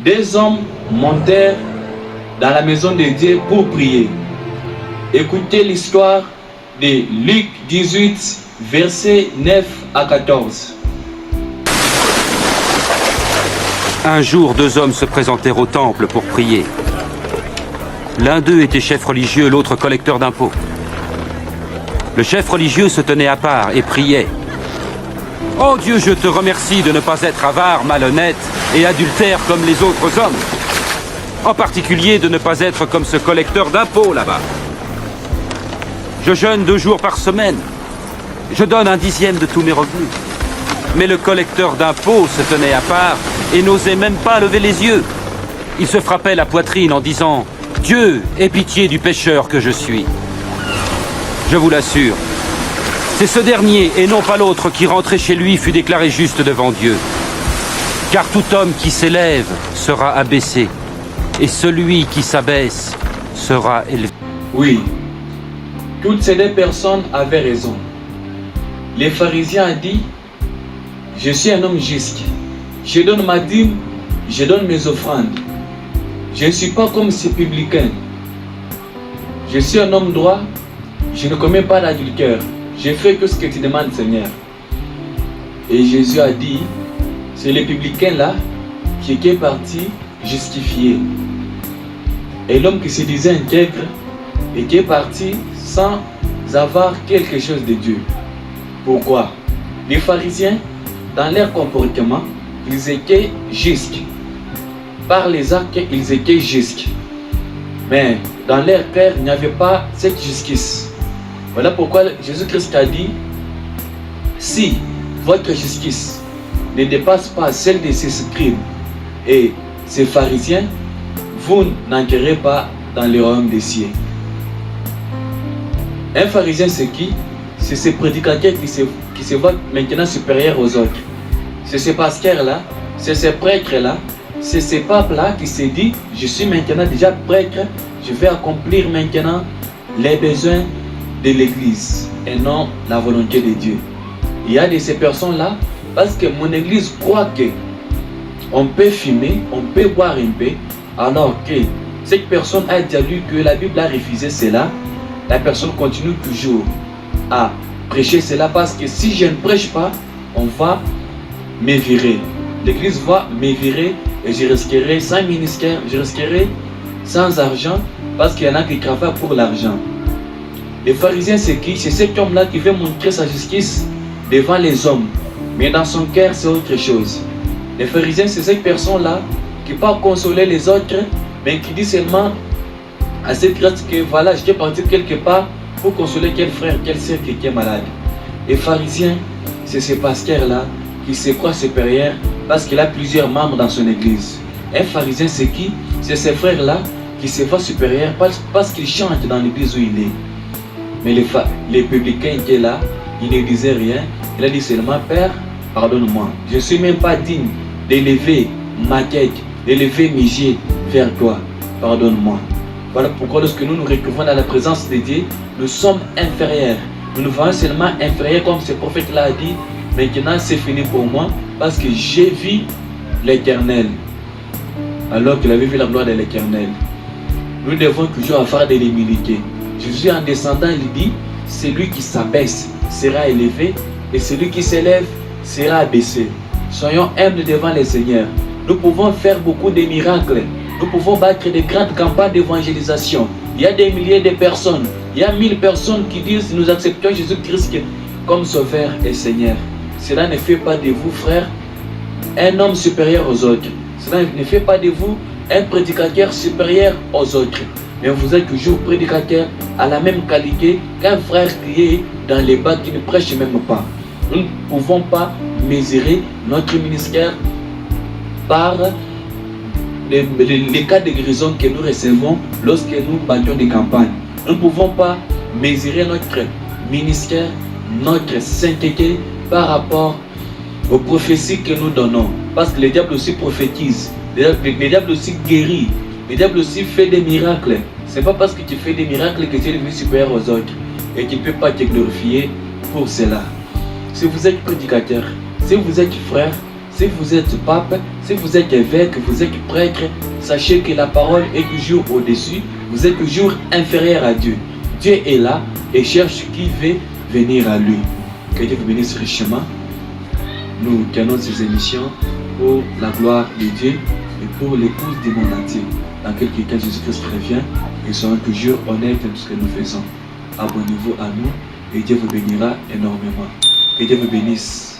Deux hommes montèrent dans la maison de Dieu pour prier. Écoutez l'histoire de Luc 18, versets 9 à 14. Un jour, deux hommes se présentèrent au temple pour prier. L'un d'eux était chef religieux, l'autre collecteur d'impôts. Le chef religieux se tenait à part et priait. « Oh Dieu, je te remercie de ne pas être avare, malhonnête et adultère comme les autres hommes. En particulier de ne pas être comme ce collecteur d'impôts là-bas. Je jeûne 2 jours par semaine. Je donne 1/10 de tous mes revenus. » Mais le collecteur d'impôts se tenait à part et n'osait même pas lever les yeux. Il se frappait la poitrine en disant « Dieu, aie pitié du pécheur que je suis. » Je vous l'assure, c'est ce dernier et non pas l'autre qui rentré chez lui fut déclaré juste devant Dieu. Car tout homme qui s'élève sera abaissé, et celui qui s'abaisse sera élevé. Oui, toutes ces deux personnes avaient raison. Les pharisiens ont dit, je suis un homme juste. Je donne ma dîme, je donne mes offrandes. Je ne suis pas comme ces publicains. Je suis un homme droit, je ne commets pas d'adultère. Je fais que ce que tu demandes, Seigneur. Et Jésus a dit, c'est les publicains là qui est parti justifié. Et l'homme qui se disait intègre et qui est parti sans avoir quelque chose de Dieu. Pourquoi? Les pharisiens, dans leur comportement, ils étaient justes. Par les actes, ils étaient justes. Mais dans leur cœur, il n'y avait pas cette justice. Voilà pourquoi Jésus-Christ a dit, si votre justice ne dépasse pas celle de ces scribes et ces pharisiens, vous n'entrerez pas dans le royaume des cieux. Un pharisien, c'est qui? C'est ces prédicateurs qui se voient maintenant supérieurs aux autres. C'est ces pasteurs-là, c'est ces prêtres-là, c'est ces papes-là qui se disent, je suis maintenant déjà prêtre, je vais accomplir maintenant les besoins de l'église et non la volonté de Dieu. Il y a de ces personnes-là, parce que mon église croit que on peut fumer, on peut boire un peu, alors que cette personne a déjà lu que la Bible a refusé cela, la personne continue toujours à prêcher cela parce que si je ne prêche pas, on va me virer. L'église va me virer et je risquerai sans ministère, je risquerai sans argent parce qu'il y en a qui travaillent pour l'argent. Les pharisiens, c'est qui? C'est cet homme-là qui veut montrer sa justice devant les hommes. Mais dans son cœur, c'est autre chose. Les pharisiens, c'est cette personne-là qui ne peut pas consoler les autres, mais qui dit seulement à cette grâce que voilà, je suis parti quelque part pour consoler quel frère, quel sœur qui est malade. Les pharisiens, c'est ces pasteurs-là qui se croient supérieurs parce qu'il a plusieurs membres dans son église. Un pharisien, c'est qui? C'est ces frères-là qui se voient supérieurs parce qu'ils chantent dans l'église où il est. Mais les publicains étaient là, ils ne disaient rien. Il a dit seulement, Père, pardonne-moi. Je ne suis même pas digne d'élever ma tête, d'élever mes yeux vers toi. Pardonne-moi. Voilà pourquoi lorsque nous nous retrouvons dans la présence de Dieu, nous sommes inférieurs. Nous nous voyons seulement inférieurs comme ce prophète-là a dit. Maintenant c'est fini pour moi parce que j'ai vu l'Éternel. Alors qu'il avait vu la gloire de l'Éternel. Nous devons toujours avoir de l'humilité. Jésus en descendant, il dit, celui qui s'abaisse sera élevé et celui qui s'élève sera abaissé. Soyons humbles devant le Seigneur. Nous pouvons faire beaucoup de miracles. Nous pouvons battre de grandes campagnes d'évangélisation. Il y a des milliers de personnes. Il y a 1000 personnes qui disent, nous acceptons Jésus-Christ comme Sauveur et Seigneur. Cela ne fait pas de vous, frère, un homme supérieur aux autres. Cela ne fait pas de vous un prédicateur supérieur aux autres. Mais vous êtes toujours prédicateur à la même qualité qu'un frère qui est dans les bas qui ne prêche même pas. Nous ne pouvons pas mesurer notre ministère par les cas de guérison que nous recevons lorsque nous battons des campagnes. Nous ne pouvons pas mesurer notre ministère, notre sainteté par rapport aux prophéties que nous donnons. Parce que le diable aussi prophétise, le diable aussi guérit, le diable aussi fait des miracles. Ce n'est pas parce que tu fais des miracles que tu es devenu supérieur aux autres et tu ne peux pas te glorifier pour cela. Si vous êtes prédicateur, si vous êtes frère, si vous êtes pape, si vous êtes évêque, vous êtes prêtre, sachez que la parole est toujours au-dessus, vous êtes toujours inférieur à Dieu. Dieu est là et cherche qui veut venir à lui. Que Dieu vous bénisse richement. Nous gagnons ces émissions pour la gloire de Dieu et pour l'épouse du monde entier. Dans quelques cas, Jésus-Christ revient et serons toujours honnêtes dans ce que nous faisons. Abonnez-vous à nous et Dieu vous bénira énormément. Que Dieu vous bénisse.